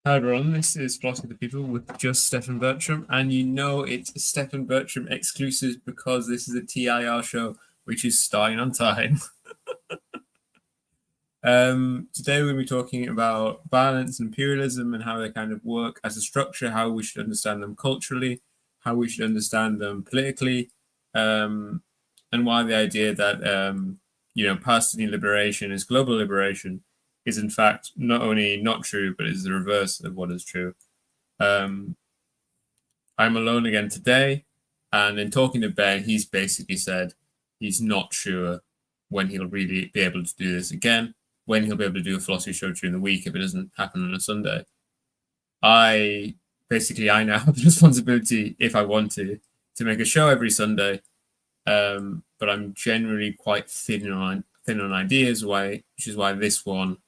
Hi everyone, this is Philosophy of the People with just Stefan Bertram, and you know it's a Stefan Bertram exclusive because this is a TIR show, which is starting on time. Today we're going to be talking about violence and imperialism and how they kind of work as a structure, how we should understand them culturally, how we should understand them politically, and why the idea that Palestinian liberation is global liberation is in fact not only not true, but is the reverse of what is true. Um, I'm alone again today, and in talking to Ben, he's basically said he's not sure when he'll really be able to do this again, when he'll be able to do a philosophy show during the week if it doesn't happen on a Sunday. I now have the responsibility, if I want to make a show every Sunday, but I'm generally quite thin on ideas, which is why this one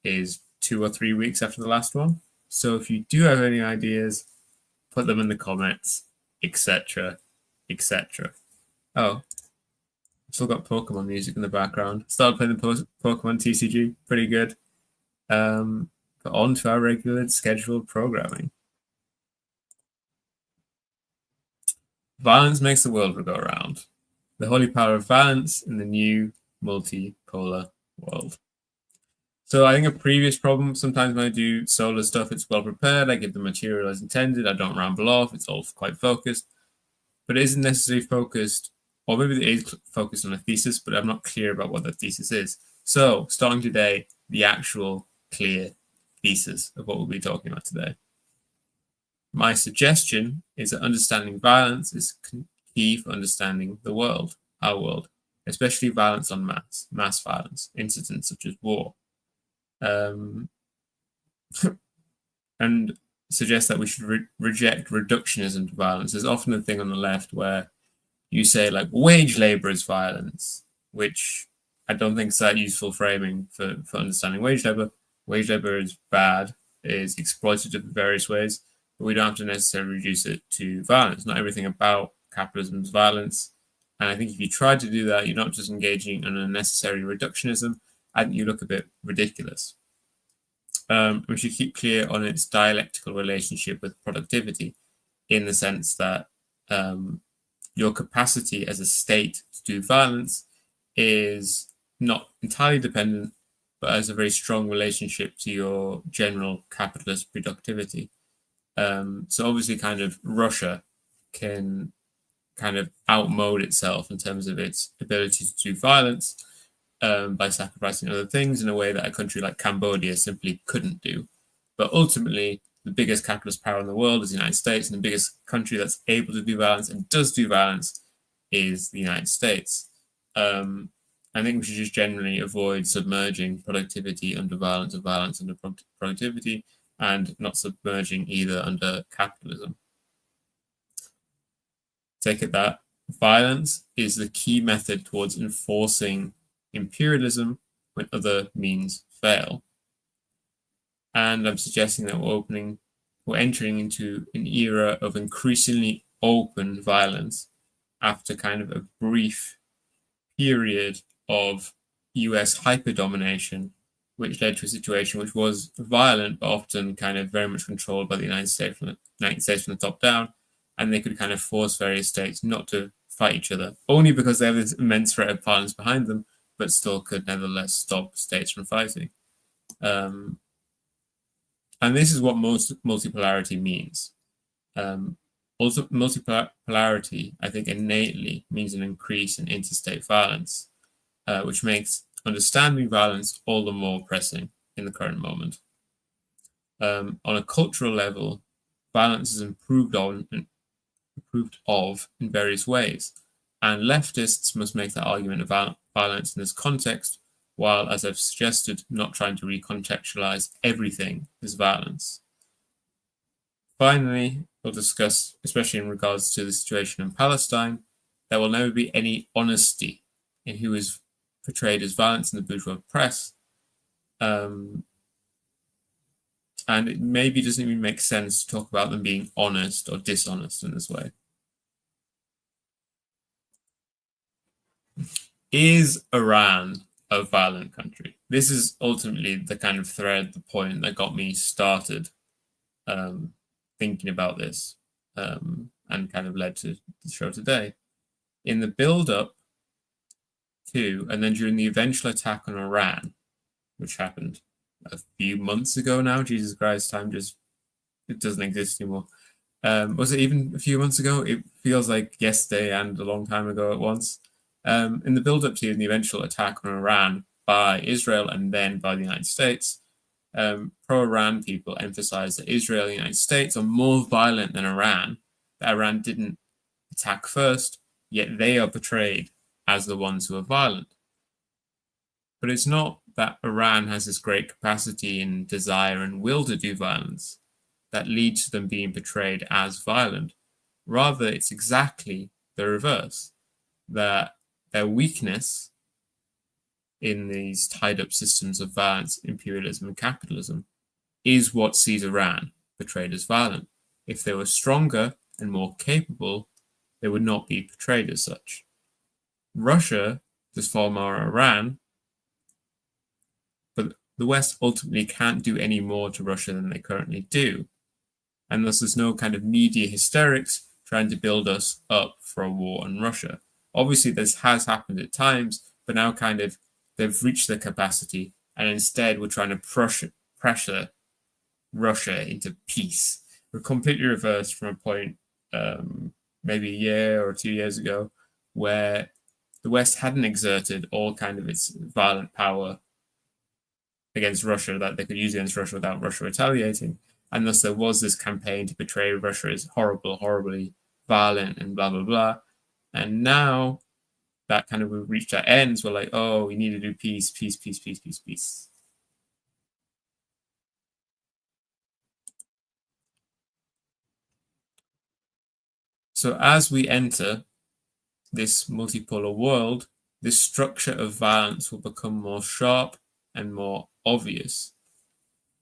is 2 or 3 weeks after the last one. So if you do have any ideas, put them in the comments, etc., etc. Oh, still got Pokemon music in the background. Started playing the Pokemon TCG, pretty good. But on to our regular scheduled programming. Violence makes the world go round. The holy power of violence in the new multipolar world. So I think a previous problem, sometimes when I do solo stuff, it's well prepared. I give the material as intended. I don't ramble off. It's all quite focused. But it isn't necessarily focused, or maybe it is focused on a thesis, but I'm not clear about what that thesis is. So starting today, the actual clear thesis of what we'll be talking about today. My suggestion is that understanding violence is key for understanding the world, our world, especially violence on mass violence, incidents such as war. And suggest that we should reject reductionism to violence. There's often a thing on the left where you say like wage labor is violence, which I don't think is that useful framing for understanding wage labor. Wage labor is bad, is exploitative in various ways, but we don't have to necessarily reduce it to violence. Not everything about capitalism is violence. And I think if you try to do that, you're not just engaging in unnecessary reductionism. I think you look a bit ridiculous. We should keep clear on its dialectical relationship with productivity, in the sense that your capacity as a state to do violence is not entirely dependent, but has a very strong relationship to your general capitalist productivity. So obviously kind of Russia can kind of outmode itself in terms of its ability to do violence by sacrificing other things in a way that a country like Cambodia simply couldn't do. But ultimately, the biggest capitalist power in the world is the United States, and the biggest country that's able to do violence and does do violence is the United States. I think we should just generally avoid submerging productivity under violence or violence under productivity, and not submerging either under capitalism. Take it that violence is the key method towards enforcing imperialism when other means fail. And I'm suggesting that we're entering into an era of increasingly open violence after kind of a brief period of US hyperdomination, which led to a situation which was violent, but often kind of very much controlled by the United States from the top down. And they could kind of force various states not to fight each other, only because they have this immense threat of violence behind them, but still could nevertheless stop states from fighting. And this is what multipolarity means. Also, multipolarity, I think, innately means an increase in interstate violence, which makes understanding violence all the more pressing in the current moment. On a cultural level, violence is improved of in various ways, and leftists must make that argument about violence in this context, while, as I've suggested, not trying to recontextualize everything as violence. Finally, we'll discuss, especially in regards to the situation in Palestine, there will never be any honesty in who is portrayed as violence in the bourgeois press. And it maybe doesn't even make sense to talk about them being honest or dishonest in this way. Is Iran a violent country? This is ultimately the kind of thread, the point that got me started thinking about this, and kind of led to the show today. In the build-up to, and then during the eventual attack on Iran, which happened a few months ago now, Jesus Christ, time just, it doesn't exist anymore. Was it even a few months ago? It feels like yesterday and a long time ago at once. In the build-up to the eventual attack on Iran by Israel and then by the United States, pro-Iran people emphasize that Israel and the United States are more violent than Iran, that Iran didn't attack first, yet they are portrayed as the ones who are violent. But it's not that Iran has this great capacity and desire and will to do violence that leads to them being portrayed as violent. Rather, it's exactly the reverse, that their weakness in these tied-up systems of violence, imperialism, and capitalism is what sees Iran portrayed as violent. If they were stronger and more capable, they would not be portrayed as such. Russia does far more Iran, but the West ultimately can't do any more to Russia than they currently do. And thus there's no kind of media hysterics trying to build us up for a war on Russia. Obviously, this has happened at times, but now kind of they've reached their capacity, and instead we're trying to pressure Russia into peace. We're completely reversed from a point maybe a year or 2 years ago where the West hadn't exerted all kind of its violent power against Russia that they could use against Russia without Russia retaliating. And thus there was this campaign to portray Russia as horrible, horribly violent, and blah, blah, blah. And now that kind of we've reached our ends, we're like, oh, we need to do peace, peace, peace, peace, peace, peace. So as we enter this multipolar world, this structure of violence will become more sharp and more obvious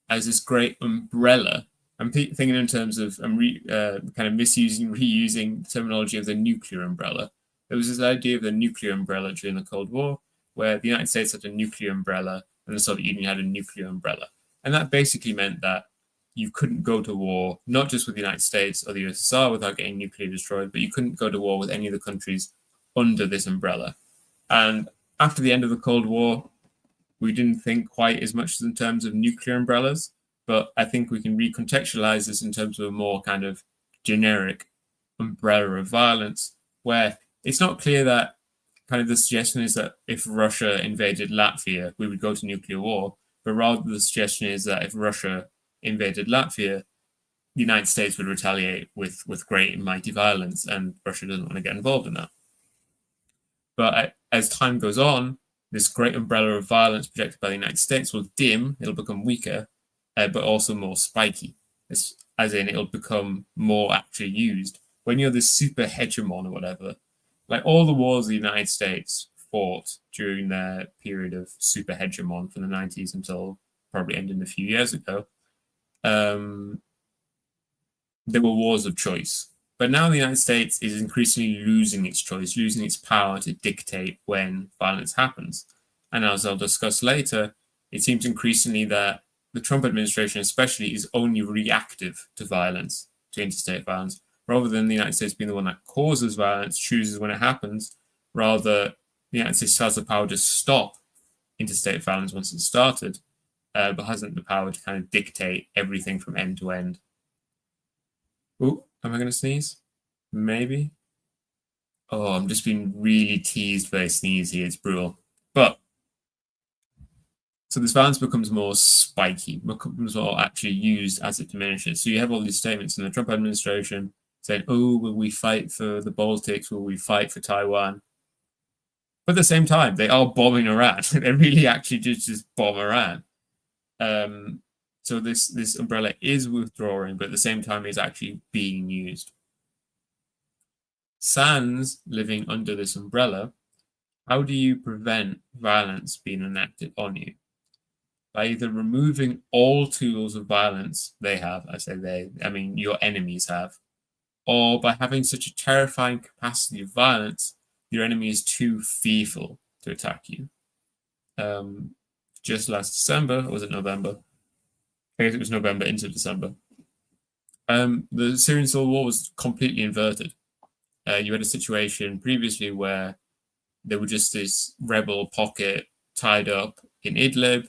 as this great umbrella. I'm thinking in terms of, I'm kind of reusing the terminology of the nuclear umbrella. There was this idea of the nuclear umbrella during the Cold War, where the United States had a nuclear umbrella and the Soviet Union had a nuclear umbrella. And that basically meant that you couldn't go to war, not just with the United States or the USSR without getting nuclear destroyed, but you couldn't go to war with any of the countries under this umbrella. And after the end of the Cold War, we didn't think quite as much in terms of nuclear umbrellas, but I think we can recontextualize this in terms of a more kind of generic umbrella of violence, where it's not clear that kind of the suggestion is that if Russia invaded Latvia, we would go to nuclear war, but rather the suggestion is that if Russia invaded Latvia, the United States would retaliate with great and mighty violence, and Russia doesn't want to get involved in that. But as time goes on, this great umbrella of violence projected by the United States will dim, it'll become weaker, but also more spiky, as in it'll become more actually used. When you're this super hegemon or whatever, like all the wars the United States fought during their period of super hegemon from the 90s until probably ended a few years ago, there were wars of choice. But now the United States is increasingly losing its choice, losing its power to dictate when violence happens. And as I'll discuss later, it seems increasingly that the Trump administration especially is only reactive to violence, to interstate violence, rather than the United States being the one that causes violence, chooses when it happens. Rather, the United States has the power to stop interstate violence once it's started, but hasn't the power to kind of dictate everything from end to end. Oh, am I going to sneeze? Maybe. Oh, I'm just being really teased by a sneeze here. It's brutal. But, so this violence becomes more spiky, becomes more actually used as it diminishes. So you have all these statements in the Trump administration saying, oh, will we fight for the Baltics? Will we fight for Taiwan? But at the same time, they are bombing Iran. They really actually just bomb Iran. So this umbrella is withdrawing, but at the same time is actually being used. Sans living under this umbrella, how do you prevent violence being enacted on you? By either removing all tools of violence they have, I say they, I mean your enemies have, or by having such a terrifying capacity of violence, your enemy is too fearful to attack you. Just last December, or was it November? I guess it was November into December. The Syrian civil war was completely inverted. You had a situation previously where there was just this rebel pocket tied up in Idlib,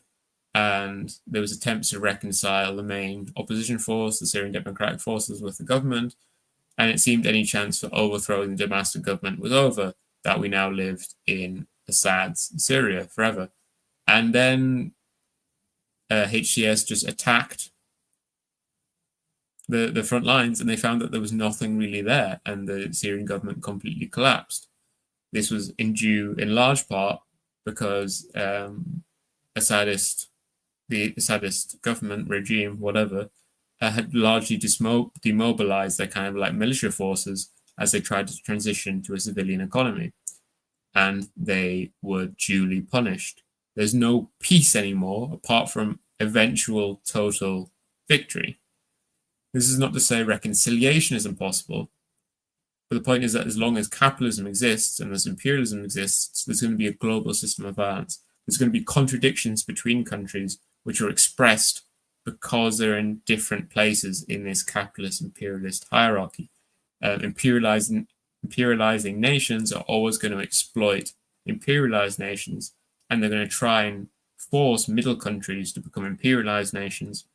and there was attempts to reconcile the main opposition force, the Syrian Democratic Forces, with the government, and it seemed any chance for overthrowing the Damascus government was over, that we now lived in Assad's Syria forever. And then HCS just attacked the front lines, and they found that there was nothing really there, and the Syrian government completely collapsed. This was due in large part because the Assadist government regime, whatever, had largely demobilized their kind of like militia forces as they tried to transition to a civilian economy, and they were duly punished. There's no peace anymore apart from eventual total victory. This is not to say reconciliation is impossible, but the point is that as long as capitalism exists and as imperialism exists, there's going to be a global system of violence. There's going to be contradictions between countries which are expressed because they're in different places in this capitalist imperialist hierarchy. Imperializing nations are always going to exploit imperialized nations, and they're going to try and force middle countries to become imperialized nations,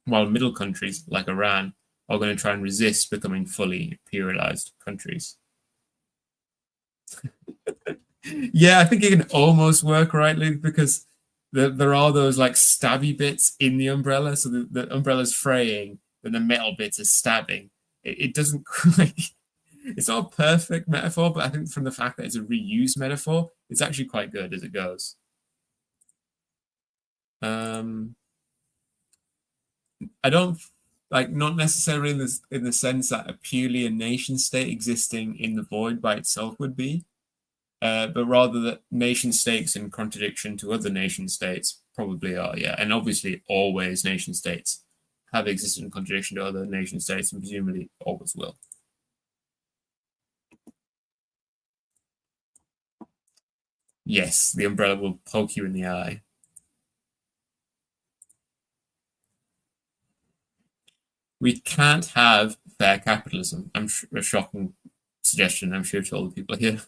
while middle countries like Iran are going to try and resist becoming fully imperialized countries. Yeah, I think it can almost work rightly, because there are those like stabby bits in the umbrella. So the umbrella's fraying, and the metal bits are stabbing. It doesn't quite. It's not a perfect metaphor, but I think from the fact that it's a reused metaphor, it's actually quite good as it goes. I don't like, not necessarily in the sense that a purely a nation state existing in the void by itself would be, but rather that nation states in contradiction to other nation states probably are, yeah. And obviously always nation states have existed in contradiction to other nation states, and presumably always will. Yes, the umbrella will poke you in the eye. We can't have fair capitalism. I'm a shocking suggestion, I'm sure, to all the people here.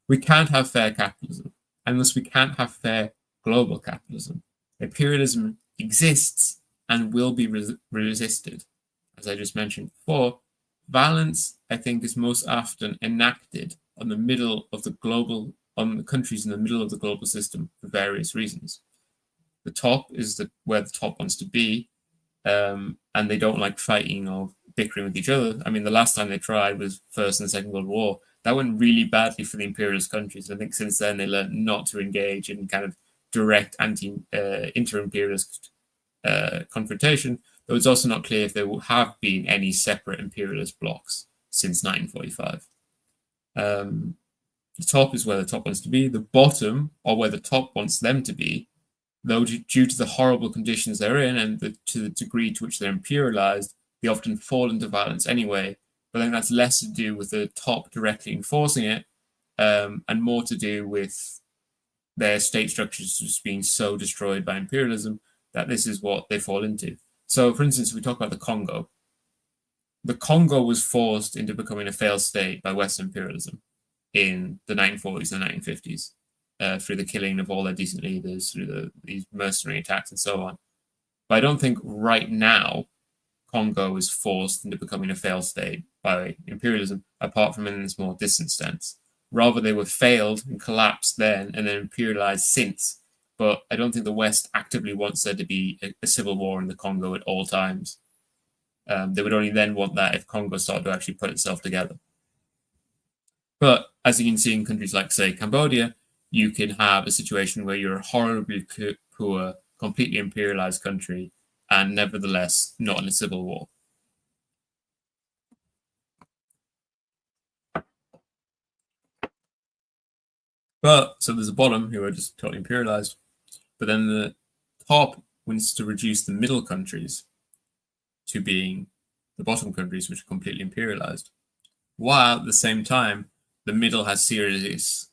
We can't have fair capitalism unless we can't have fair global capitalism. Imperialism exists and will be resisted. As I just mentioned before, violence, I think, is most often enacted on the countries in the middle of the global system for various reasons. The top is where the top wants to be, and they don't like fighting or bickering with each other. I mean, the last time they tried was First and the Second World War. That went really badly for the imperialist countries. I think since then they learned not to engage in kind of direct inter-imperialist confrontation. Though it's also not clear if there have been any separate imperialist blocs since 1945. The top is where the top wants to be. The bottom, or where the top wants them to be, though due to the horrible conditions they're in and to the degree to which they're imperialized, they often fall into violence anyway. But I think that's less to do with the top directly enforcing it, and more to do with their state structures just being so destroyed by imperialism that this is what they fall into. So, for instance, if we talk about the Congo was forced into becoming a failed state by Western imperialism in the 1940s and 1950s. Through the killing of all their decent leaders, through these mercenary attacks and so on. But I don't think right now Congo is forced into becoming a failed state by imperialism, apart from in this more distant sense. Rather, they were failed and collapsed then and then imperialized since. But I don't think the West actively wants there to be a civil war in the Congo at all times. They would only then want that if Congo started to actually put itself together. But as you can see in countries like, say, Cambodia, you can have a situation where you're a horribly poor, completely imperialized country, and nevertheless not in a civil war. But so there's a bottom who are just totally imperialized, but then the top wants to reduce the middle countries to being the bottom countries, which are completely imperialized, while at the same time the middle has serious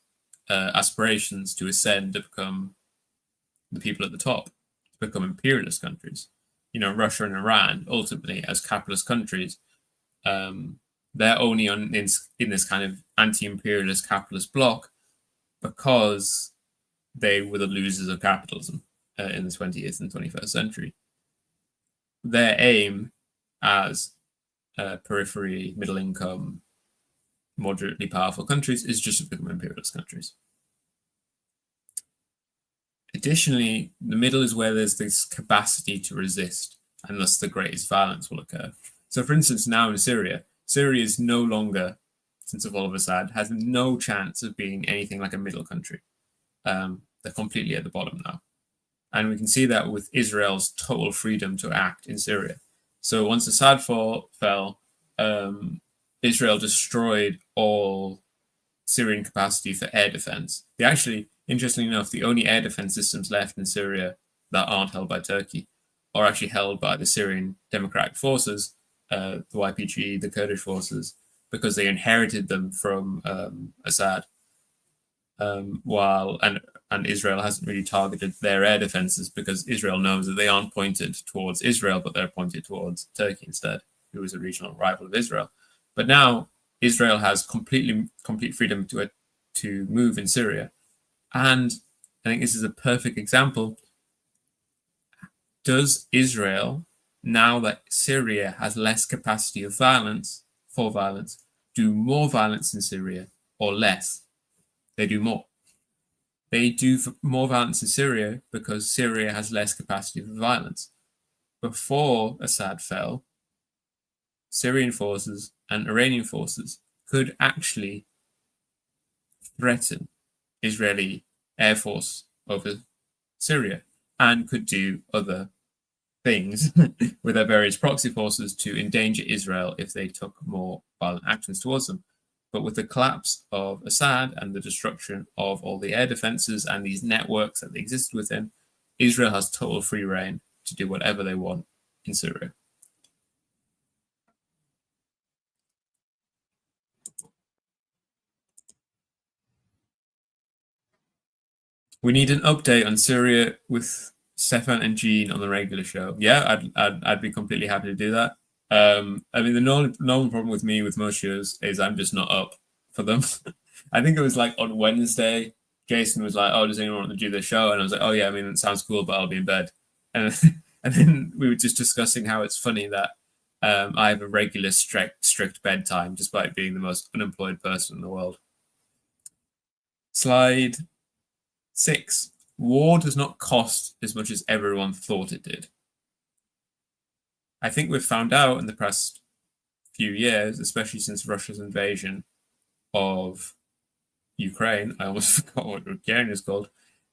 aspirations to ascend to become the people at the top, to become imperialist countries. Russia and Iran ultimately as capitalist countries, they're only in this kind of anti-imperialist capitalist bloc because they were the losers of capitalism in the 20th and 21st century. Their aim as periphery, middle income, moderately powerful countries is just to become imperialist countries. Additionally, the middle is where there's this capacity to resist, and thus the greatest violence will occur. So, for instance, now in Syria is no longer, since the fall of Assad, has no chance of being anything like a middle country. They're completely at the bottom now. And we can see that with Israel's total freedom to act in Syria. So once Assad fell, Israel destroyed all Syrian capacity for air defense. They actually, interestingly enough, the only air defense systems left in Syria that aren't held by Turkey are actually held by the Syrian Democratic Forces, the YPG, the Kurdish forces, because they inherited them from Assad. And Israel hasn't really targeted their air defenses because Israel knows that they aren't pointed towards Israel, but they're pointed towards Turkey instead, who is a regional rival of Israel. But now Israel has complete freedom to move in Syria. And I think this is a perfect example. Does Israel, now that Syria has less capacity of violence, do more violence in Syria or less? They do more. They do more violence in Syria because Syria has less capacity for violence. Before Assad fell, Syrian forces and Iranian forces could actually threaten Israeli air force over Syria and could do other things with their various proxy forces to endanger Israel if they took more violent actions towards them. But with the collapse of Assad and the destruction of all the air defenses and these networks that they existed within, Israel has total free reign to do whatever they want in Syria. We need an update on Syria with Stefan and Jean on the regular show. Yeah, I'd be completely happy to do that. I mean, the normal problem with me with most shows is I'm just not up for them. I think it was like on Wednesday, Jason was like, "Oh, does anyone want to do the show?" And I was like, "Oh yeah, I mean, it sounds cool, but I'll be in bed." And and then we were just discussing how it's funny that I have a regular strict bedtime, despite being the most unemployed person in the world. Slide 6. War does not cost as much as everyone thought it did. I think we've found out in the past few years, especially since Russia's invasion of Ukraine, I almost forgot what Ukraine is called,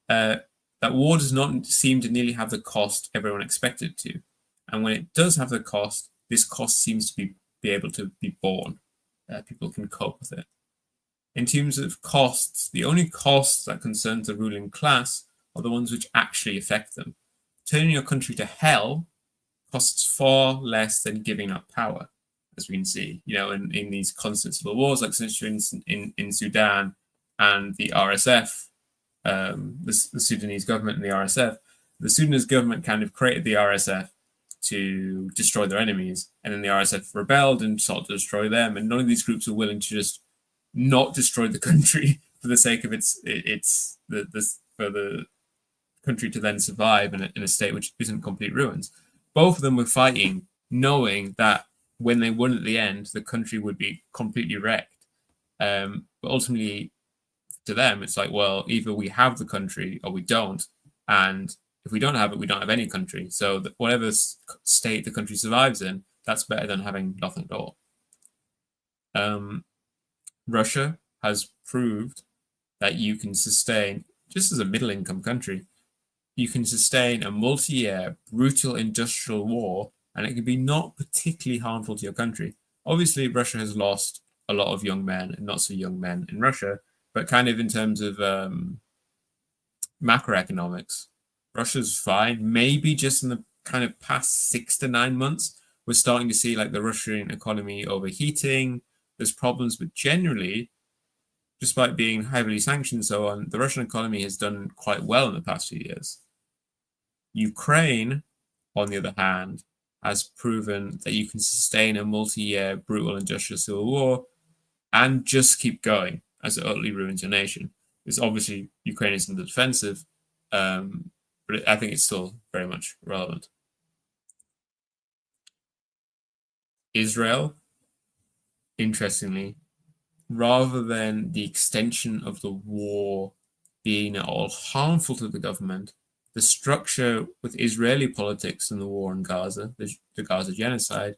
that war does not seem to nearly have the cost everyone expected it to. And when it does have the cost, this cost seems to be able to be borne. People can cope with it. In terms of costs, the only costs that concern the ruling class are the ones which actually affect them. Turning your country to hell costs far less than giving up power, as we can see, in these constant civil wars, like in Sudan and the RSF, the Sudanese government and the RSF. The Sudanese government kind of created the RSF to destroy their enemies, and then the RSF rebelled and sought to destroy them, and none of these groups are willing to just not destroy the country for the sake of for the country to then survive in a state which isn't complete ruins. Both of them were fighting, knowing that when they won at the end, the country would be completely wrecked. But ultimately, to them, it's like, well, either we have the country or we don't. And if we don't have it, we don't have any country. So whatever state the country survives in, that's better than having nothing at all. Russia has proved that you can sustain, just as a middle-income country, you can sustain a multi-year brutal industrial war, and it can be not particularly harmful to your country. Obviously, Russia has lost a lot of young men and not so young men in Russia, but kind of in terms of macroeconomics, Russia's fine. Maybe just in the kind of past 6 to 9 months, we're starting to see like the Russian economy overheating. There's problems, but generally, despite being heavily sanctioned and so on, the Russian economy has done quite well in the past few years. Ukraine on the other hand, has proven that you can sustain a multi-year brutal industrial civil war and just keep going as it utterly ruins your nation. It's obviously Ukraine is in the defensive, but I think it's still very much relevant. Israel, interestingly, rather than the extension of the war being at all harmful to the government, the structure with Israeli politics and the war in Gaza, the Gaza genocide,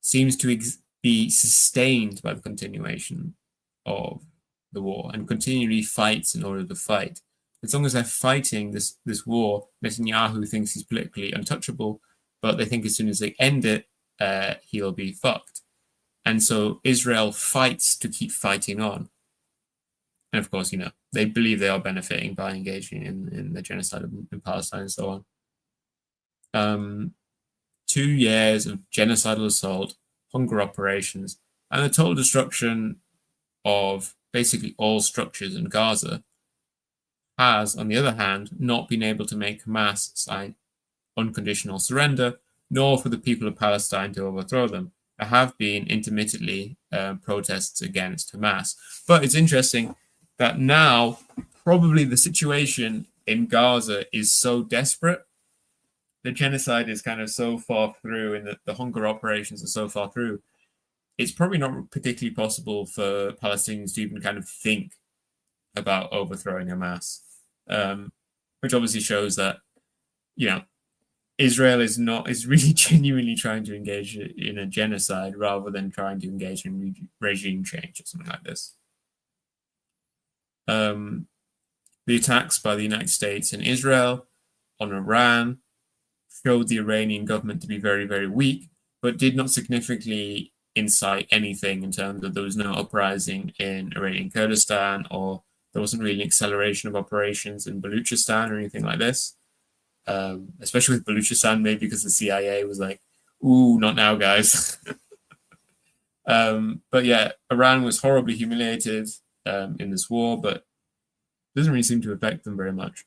seems to be sustained by the continuation of the war and continually fights in order to fight. As long as they're fighting this war, Netanyahu thinks he's politically untouchable, but they think as soon as they end it, he'll be fucked. And so Israel fights to keep fighting on. And of course, they believe they are benefiting by engaging in the genocide in Palestine and so on. 2 years of genocidal assault, hunger operations, and the total destruction of basically all structures in Gaza has, on the other hand, not been able to make Hamas sign unconditional surrender, nor for the people of Palestine to overthrow them. There have been intermittently protests against Hamas. But it's interesting that now probably the situation in Gaza is so desperate, the genocide is kind of so far through and the hunger operations are so far through, it's probably not particularly possible for Palestinians to even kind of think about overthrowing Hamas, which obviously shows that, Israel is really genuinely trying to engage in a genocide rather than trying to engage in regime change or something like this. The attacks by the United States and Israel on Iran showed the Iranian government to be very, very weak, but did not significantly incite anything in terms of there was no uprising in Iranian Kurdistan, or there wasn't really an acceleration of operations in Baluchistan or anything like this. Especially with Baluchistan, maybe because the CIA was like, ooh, not now, guys. But yeah, Iran was horribly humiliated in this war, but it doesn't really seem to affect them very much.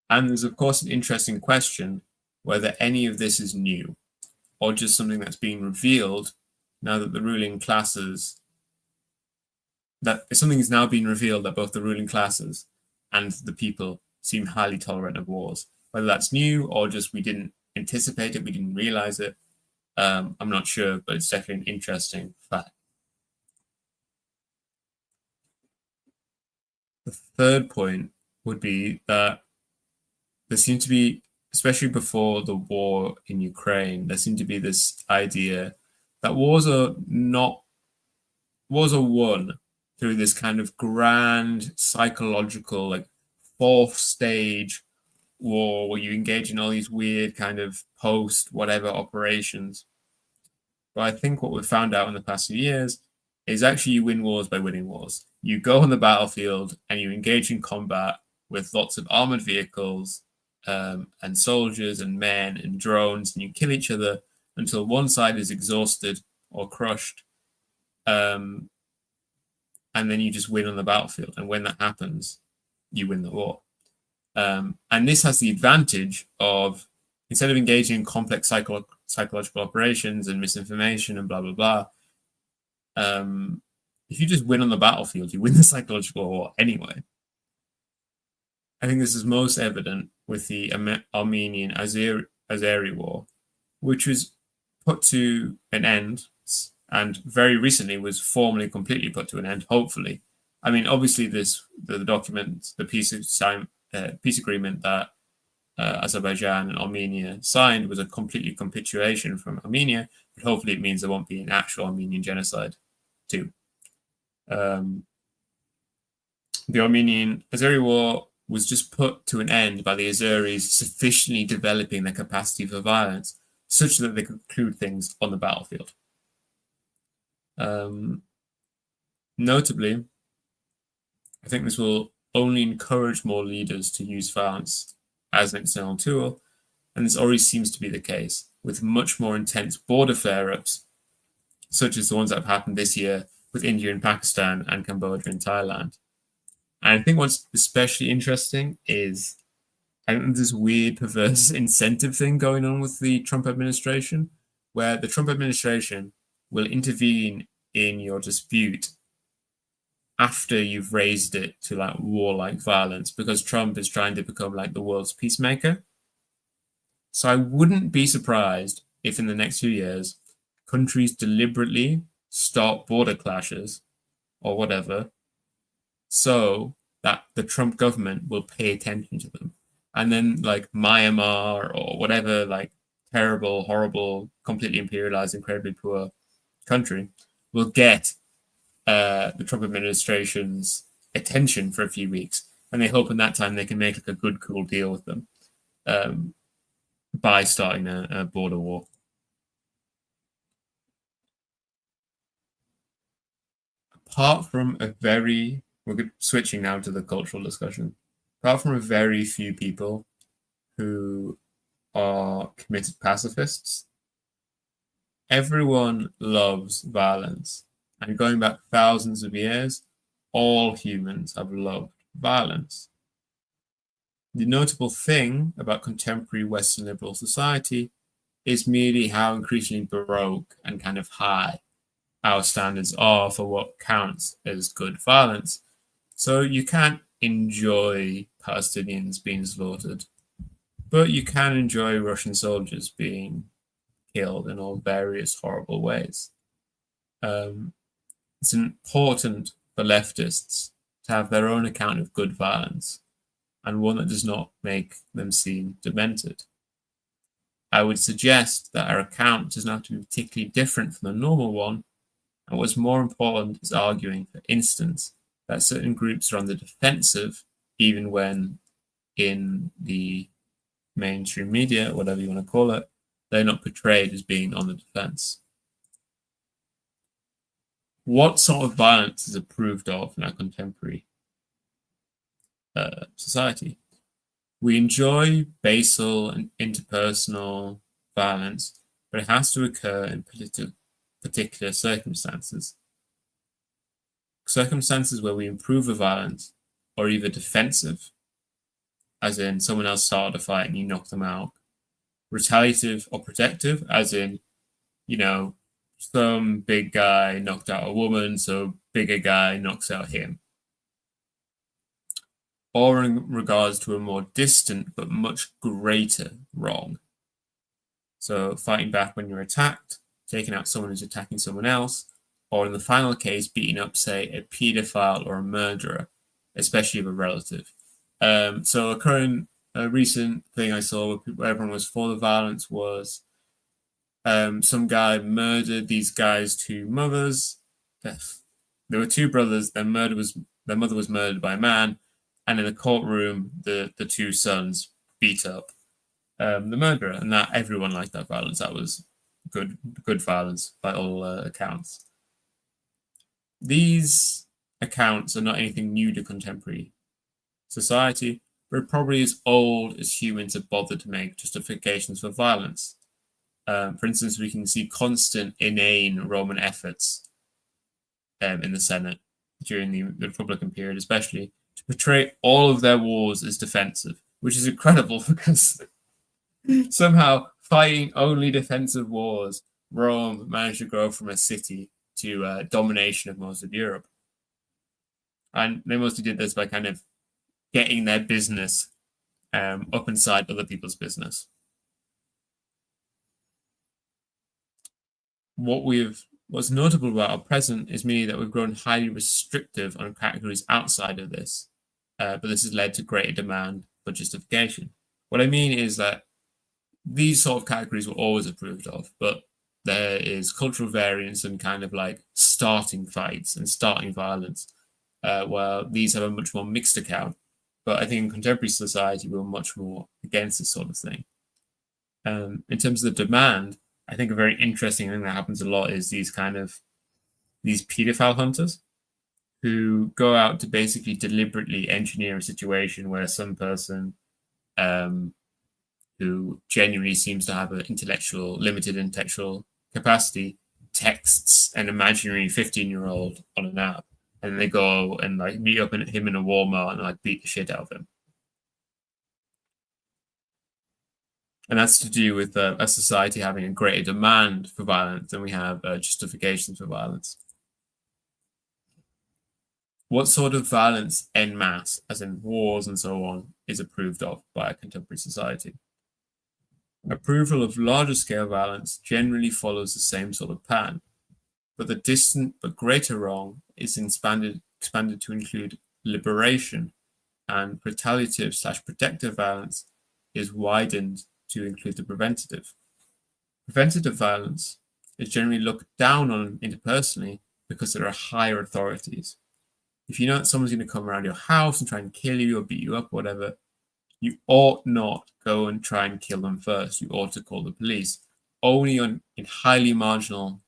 And there's, of course, an interesting question whether any of this is new or just something that's being revealed now that the ruling classes, that something is now being revealed that both the ruling classes and the people seem highly tolerant of wars. Whether that's new or just we didn't anticipate it, we didn't realize it, I'm not sure, but it's definitely an interesting fact. The third point would be that there seemed to be, especially before the war in Ukraine, there seemed to be this idea that wars are won through this kind of grand psychological, like, fourth stage war where you engage in all these weird kind of post whatever operations. But I think what we've found out in the past few years is actually you win wars by winning wars. You go on the battlefield and you engage in combat with lots of armored vehicles and soldiers and men and drones, and you kill each other until one side is exhausted or crushed, and then you just win on the battlefield. And when that happens, you win the war. And this has the advantage of, instead of engaging in complex psychological operations and misinformation and blah, blah, blah, if you just win on the battlefield, you win the psychological war anyway. I think this is most evident with the Armenian Azeri War, which was put to an end and very recently was formally completely put to an end, hopefully. I mean, obviously, the document, the peace agreement that Azerbaijan and Armenia signed was a completely capitulation from Armenia, but hopefully it means there won't be an actual Armenian genocide too. The Armenian Azeri War was just put to an end by the Azeris sufficiently developing their capacity for violence such that they could conclude things on the battlefield. Notably, I think this will only encourage more leaders to use violence as an external tool, and this already seems to be the case, with much more intense border flare-ups, such as the ones that have happened this year with India and Pakistan and Cambodia and Thailand. And I think what's especially interesting is I think there's this weird, perverse incentive thing going on with the Trump administration, where the Trump administration will intervene in your dispute after you've raised it to like warlike violence, because Trump is trying to become like the world's peacemaker. So I wouldn't be surprised if in the next few years countries deliberately start border clashes or whatever, so that the Trump government will pay attention to them. And then like Myanmar or whatever like terrible, horrible, completely imperialized, incredibly poor country will get the Trump administration's attention for a few weeks. And they hope in that time they can make like a good, cool deal with them by starting a border war. Apart from a very, we're switching now to the cultural discussion. Apart from a very few people who are committed pacifists, everyone loves violence. And going back thousands of years, all humans have loved violence. The notable thing about contemporary Western liberal society is merely how increasingly baroque and kind of high our standards are for what counts as good violence. So you can't enjoy Palestinians being slaughtered, but you can enjoy Russian soldiers being killed in all various horrible ways. It's important for leftists to have their own account of good violence, and one that does not make them seem demented. I would suggest that our account does not have to be particularly different from the normal one, and what's more important is arguing, for instance, that certain groups are on the defensive, even when in the mainstream media, whatever you want to call it, they're not portrayed as being on the defense. What sort of violence is approved of in our contemporary society? We enjoy basal and interpersonal violence, but it has to occur in particular circumstances. Circumstances where we improve the violence are either defensive, as in someone else started a fight and you knock them out, retaliative or protective, as in, you know, some big guy knocked out a woman, so bigger guy knocks out him. Or in regards to a more distant but much greater wrong. So fighting back when you're attacked, taking out someone who's attacking someone else, or in the final case, beating up, say, a paedophile or a murderer, especially of a relative. So a recent thing I saw where everyone was for the violence was some guy murdered these guys' two mothers. There were two brothers. Their mother was murdered by a man, and in the courtroom, the two sons beat up the murderer, and that everyone liked that violence. That was good violence by all accounts. These accounts are not anything new to contemporary society, but probably as old as humans have bothered to make justifications for violence. For instance, we can see constant inane Roman efforts in the Senate during the Republican period, especially, to portray all of their wars as defensive, which is incredible because somehow fighting only defensive wars, Rome managed to grow from a city to domination of most of Europe. And they mostly did this by kind of getting their business up inside other people's business. What's notable about our present is merely that we've grown highly restrictive on categories outside of this, but this has led to greater demand for justification. What I mean is that these sort of categories were always approved of, but there is cultural variance and kind of like starting fights and starting violence, where these have a much more mixed account. But I think in contemporary society, we're much more against this sort of thing. In terms of the demand, I think a very interesting thing that happens a lot is these pedophile hunters who go out to basically deliberately engineer a situation where some person who genuinely seems to have limited intellectual capacity texts an imaginary 15-year-old on an app, and they go and like meet up him in a Walmart and like beat the shit out of him. And that's to do with a society having a greater demand for violence than we have justifications for violence. What sort of violence en masse, as in wars and so on, is approved of by a contemporary society? Approval of larger scale violence generally follows the same sort of pattern, but the distant but greater wrong is expanded to include liberation, and retaliative/protective violence is widened to include the preventative. Preventative violence is generally looked down on interpersonally because there are higher authorities. If you know that someone's going to come around your house and try and kill you or beat you up or whatever, you ought not go and try and kill them first. You ought to call the police. Only in highly marginal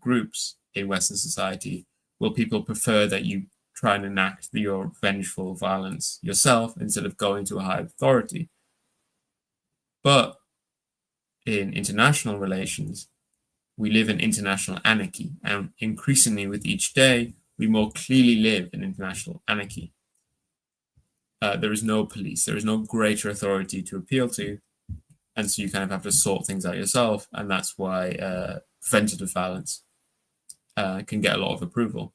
groups in Western society will people prefer that you try and enact your vengeful violence yourself instead of going to a higher authority. But in international relations, we live in international anarchy, and increasingly with each day, we more clearly live in international anarchy. There is no police, there is no greater authority to appeal to, and so you kind of have to sort things out yourself, and that's why preventative violence can get a lot of approval.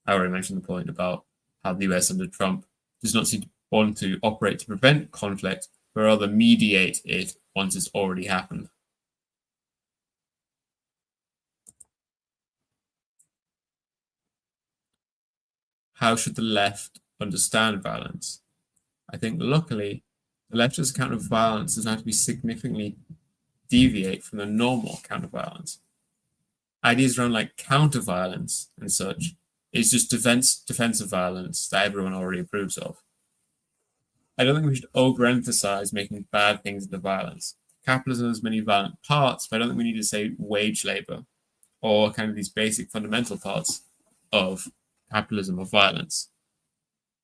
I already mentioned the point about how the US under Trump does not seem to want to operate to prevent conflict, but rather mediate it once it's already happened. How should the left understand violence? I think luckily, the leftist account of violence does not have to be significantly deviate from the normal account of violence. Ideas around like counter-violence and such is just defensive violence that everyone already approves of. I don't think we should overemphasize making bad things into violence. Capitalism has many violent parts, but I don't think we need to say wage labor or kind of these basic fundamental parts of capitalism or violence.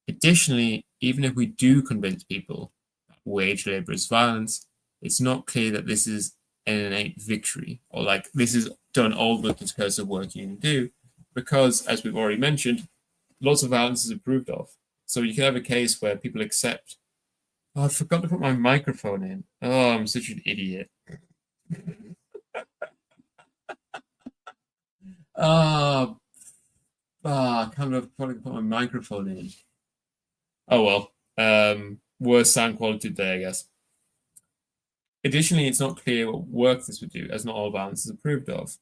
Additionally, even if we do convince people that wage labor is violence, it's not clear that this is an innate victory or like this is done all the discursive work you can do, because as we've already mentioned, lots of violence is approved of. So you can have a case where people accept, oh, I forgot to put my microphone in. Oh, I'm such an idiot. I can't remember to put my microphone in. Oh well, worse sound quality today, I guess. Additionally, it's not clear what work this would do, as not all violence is approved of.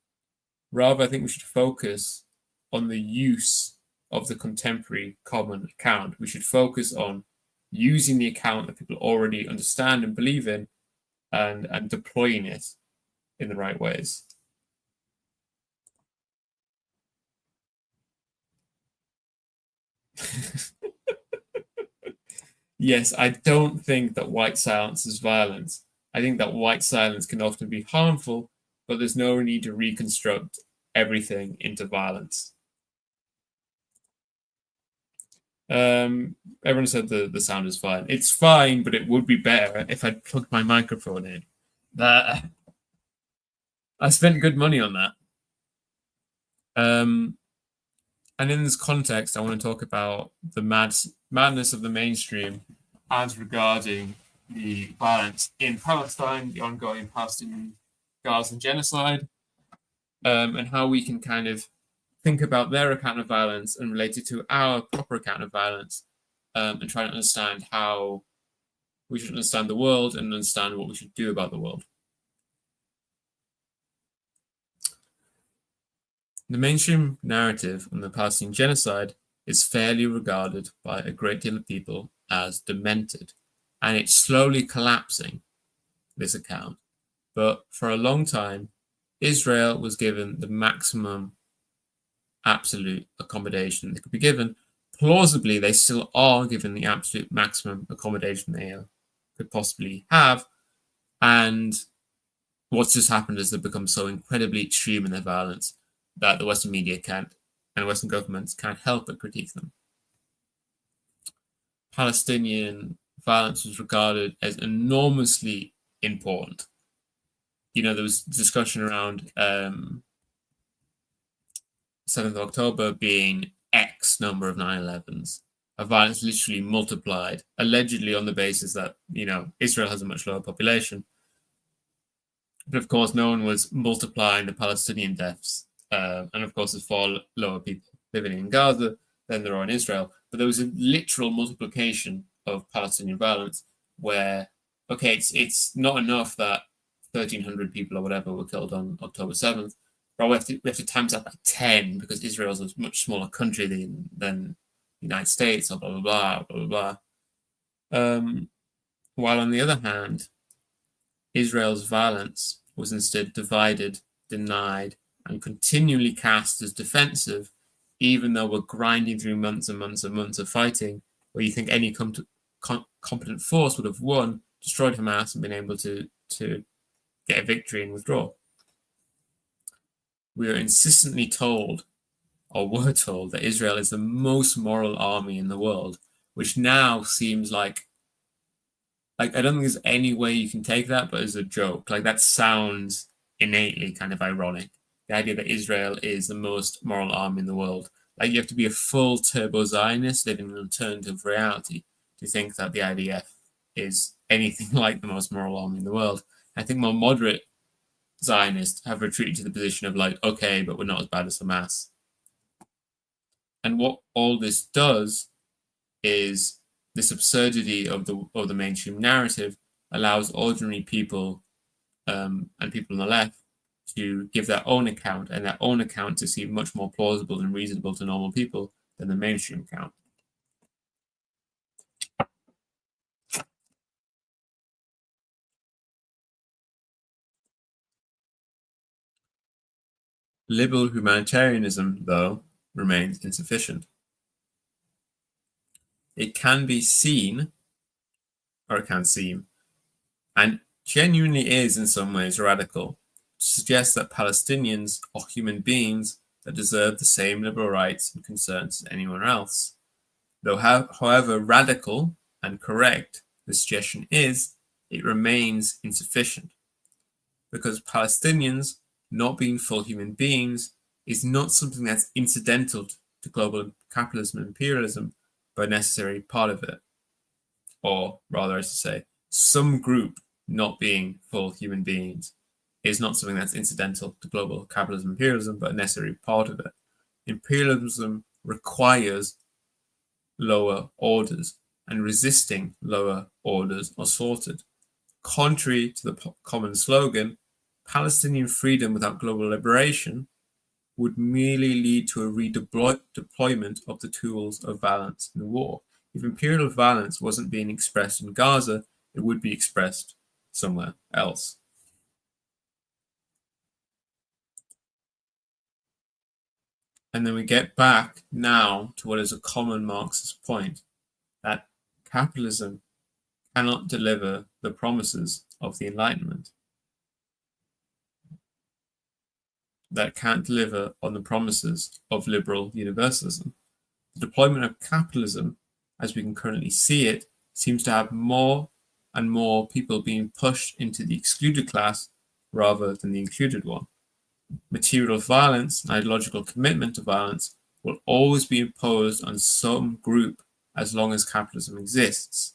Rather, I think we should focus on the use of the contemporary common account. We should focus on using the account that people already understand and believe in and deploying it in the right ways. Yes, I don't think that white silence is violence. I think that white silence can often be harmful, but there's no need to reconstruct everything into violence. Everyone said the sound is fine. It's fine, but it would be better if I'd plugged my microphone in. I spent good money on that. And in this context, I want to talk about the madness of the mainstream as regarding the violence in Palestine, the ongoing Palestinian Gaza genocide, and how we can kind of think about their account of violence and relate it to our proper account of violence, and try to understand how we should understand the world and understand what we should do about the world. The mainstream narrative on the Palestinian genocide is fairly regarded by a great deal of people as demented, and it's slowly collapsing, this account. But for a long time, Israel was given the maximum absolute accommodation that could be given. Plausibly, they still are given the absolute maximum accommodation they could possibly have. And what's just happened is they've become so incredibly extreme in their violence that the Western media can't, and Western governments can't help but critique them. Palestinian violence was regarded as enormously important. You know, there was discussion around 7th of October being X number of 9/11s. of violence literally multiplied, allegedly on the basis that, Israel has a much lower population. But of course, no one was multiplying the Palestinian deaths. And of course, there's far lower people living in Gaza than there are in Israel. But there was a literal multiplication of Palestinian violence where, okay, it's not enough that 1,300 people or whatever were killed on October 7th, but we have to times that by 10 because Israel's a much smaller country than the United States, or blah, blah, blah, blah, blah, blah. While on the other hand, Israel's violence was instead divided, denied, and continually cast as defensive, even though we're grinding through months and months and months of fighting, where you think any competent force would have won, destroyed Hamas, and been able to get a victory and withdraw. We are insistently told, or were told, that Israel is the most moral army in the world, which now seems like I don't think there's any way you can take that, but as a joke. Like, that sounds innately kind of ironic. The idea that Israel is the most moral army in the world. Like, you have to be a full turbo Zionist living in an alternative reality to think that the IDF is anything like the most moral army in the world. I think more moderate Zionists have retreated to the position of like, okay, but we're not as bad as Hamas. And what all this does is this absurdity of the mainstream narrative allows ordinary people and people on the left to give their own account, and their own account to seem much more plausible and reasonable to normal people than the mainstream account. Liberal humanitarianism, though, remains insufficient. It can be seen, or it can seem, and genuinely is in some ways radical, to suggest that Palestinians are human beings that deserve the same liberal rights and concerns as anyone else. Though however radical and correct the suggestion is, it remains insufficient. Because Palestinians not being full human beings is not something that's incidental to global capitalism and imperialism, but a necessary part of it. Or rather, I should say, some group not being full human beings is not something that's incidental to global capitalism and imperialism, but a necessary part of it. Imperialism requires lower orders, and resisting lower orders are sorted. Contrary to the common slogan, Palestinian freedom without global liberation would merely lead to a redeployment of the tools of violence in the war. If imperial violence wasn't being expressed in Gaza, it would be expressed somewhere else. And then we get back now to what is a common Marxist point, that capitalism cannot deliver the promises of the Enlightenment. That can't deliver on the promises of liberal universalism. The deployment of capitalism, as we can currently see it, seems to have more and more people being pushed into the excluded class rather than the included one. Material violence and ideological commitment to violence will always be imposed on some group as long as capitalism exists.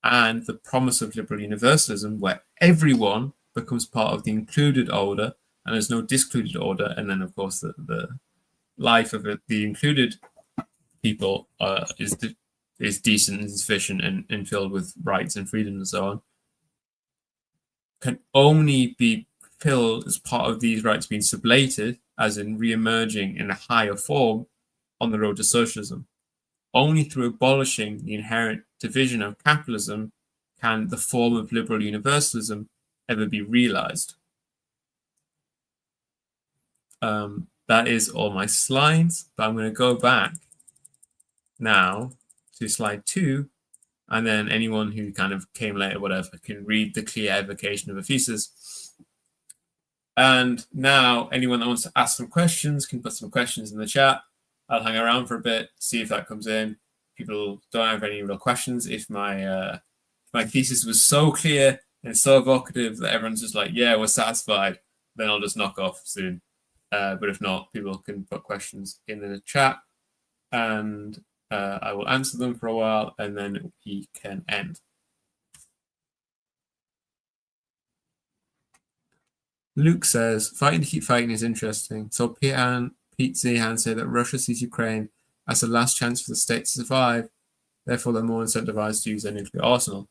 And the promise of liberal universalism, where everyone becomes part of the included order and there's no discluded order, and then of course the life of the included people is decent and sufficient and filled with rights and freedom and so on, can only be filled as part of these rights being sublated, as in re-emerging in a higher form on the road to socialism. Only through abolishing the inherent division of capitalism can the form of liberal universalism ever be realized. That is all my slides, but I'm going to go back now to slide 2, and then anyone who kind of came later, whatever, can read the clear evocation of a thesis. And now anyone that wants to ask some questions can put some questions in the chat. I'll hang around for a bit, see if that comes in. People don't have any real questions. If my thesis was so clear and so evocative that everyone's just like, yeah, we're satisfied, then I'll just knock off soon. But if not, people can put questions in the chat. And I will answer them for a while, and then we can end. Luke says, fighting to keep fighting is interesting. So Pete Zehan say that Russia sees Ukraine as the last chance for the state to survive. Therefore, they're more incentivized to use their nuclear arsenal.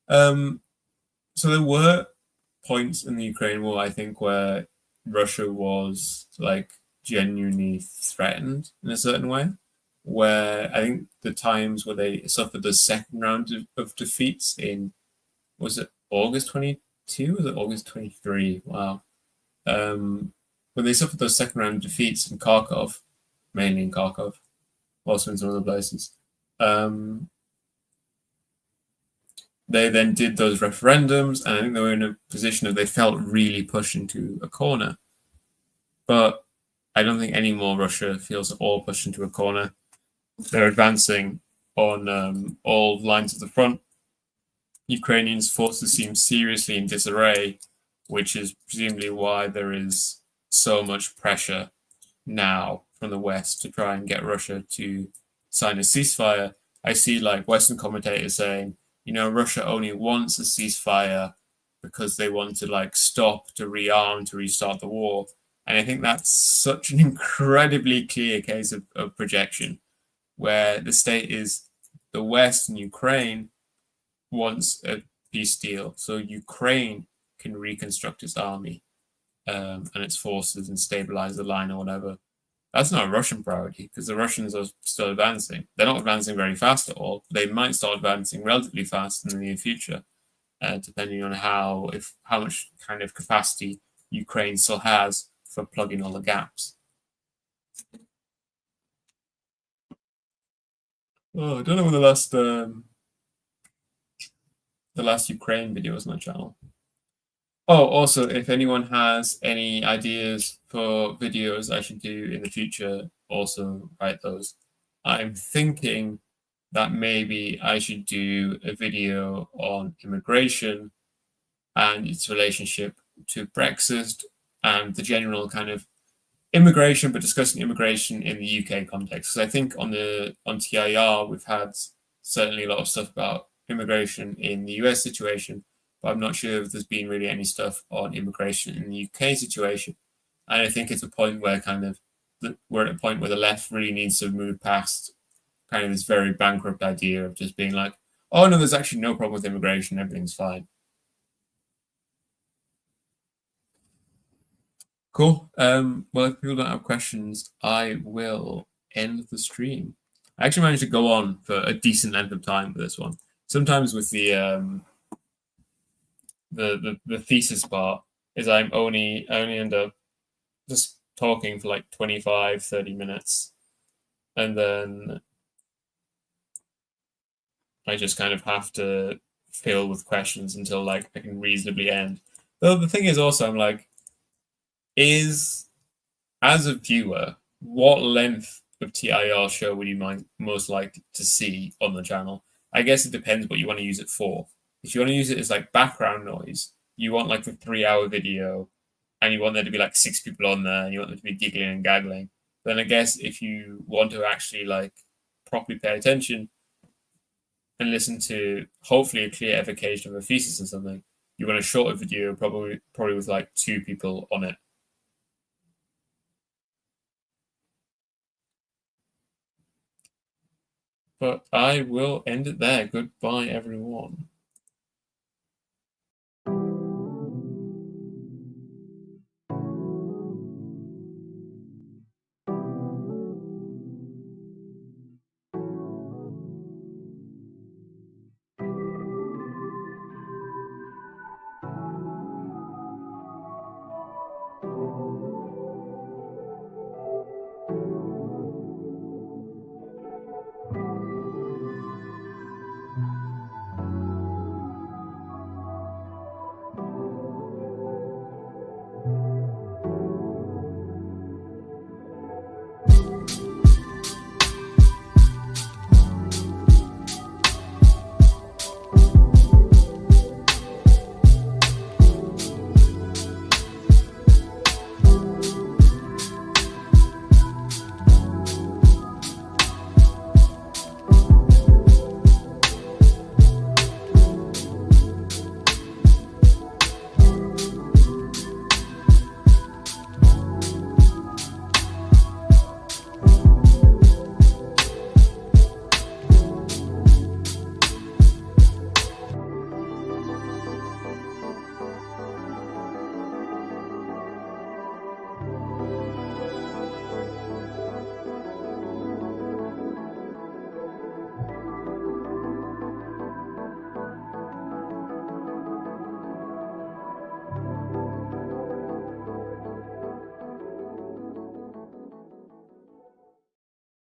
So there were points in the Ukraine war, I think, where Russia was like genuinely threatened in a certain way. Where I think the times where they suffered the second round of defeats in, was it August 22? Was it August 23? Wow. When they suffered those second round defeats in Kharkov, mainly in Kharkov, also in some other places, they then did those referendums, and I think they were in a position of they felt really pushed into a corner. But I don't think anymore Russia feels at all pushed into a corner. They're advancing on all lines of the front. Ukrainians' forces seem seriously in disarray, which is presumably why there is so much pressure now from the West to try and get Russia to sign a ceasefire. I see like Western commentators saying, you know, Russia only wants a ceasefire because they want to like stop, to rearm, to restart the war. And I think that's such an incredibly clear case of projection, where the state is the West and Ukraine wants a peace deal, so Ukraine can reconstruct its army and its forces and stabilize the line or whatever. That's not a Russian priority because the Russians are still advancing. They're not advancing very fast at all. They might start advancing relatively fast in the near future, depending on how much kind of capacity Ukraine still has for plugging all the gaps. Oh, I don't know when the last Ukraine video was on my channel. Oh, also, if anyone has any ideas for videos I should do in the future, also write those. I'm thinking that maybe I should do a video on immigration and its relationship to Brexit and the general kind of immigration, but discussing immigration in the UK context. Because I think on TIR we've had certainly a lot of stuff about immigration in the US situation, but I'm not sure if there's been really any stuff on immigration in the UK situation. And I think it's a point where we're at a point where the left really needs to move past kind of this very bankrupt idea of just being like, oh no, there's actually no problem with immigration, everything's fine. Cool. Well, if people don't have questions, I will end the stream. I actually managed to go on for a decent length of time with this one. Sometimes with the thesis part is I only end up just talking for like 25, 30 minutes. And then I just kind of have to fill with questions until like I can reasonably end. Though the thing is also, I'm like, as a viewer, what length of TIR show would you most likely to see on the channel? I guess it depends what you want to use it for. If you want to use it as like background noise, you want like a 3-hour video and you want there to be like 6 people on there and you want them to be giggling and gaggling, then I guess if you want to actually like properly pay attention and listen to hopefully a clear evocation of a thesis or something, you want a shorter video, probably with like 2 people on it. But I will end it there. Goodbye, everyone.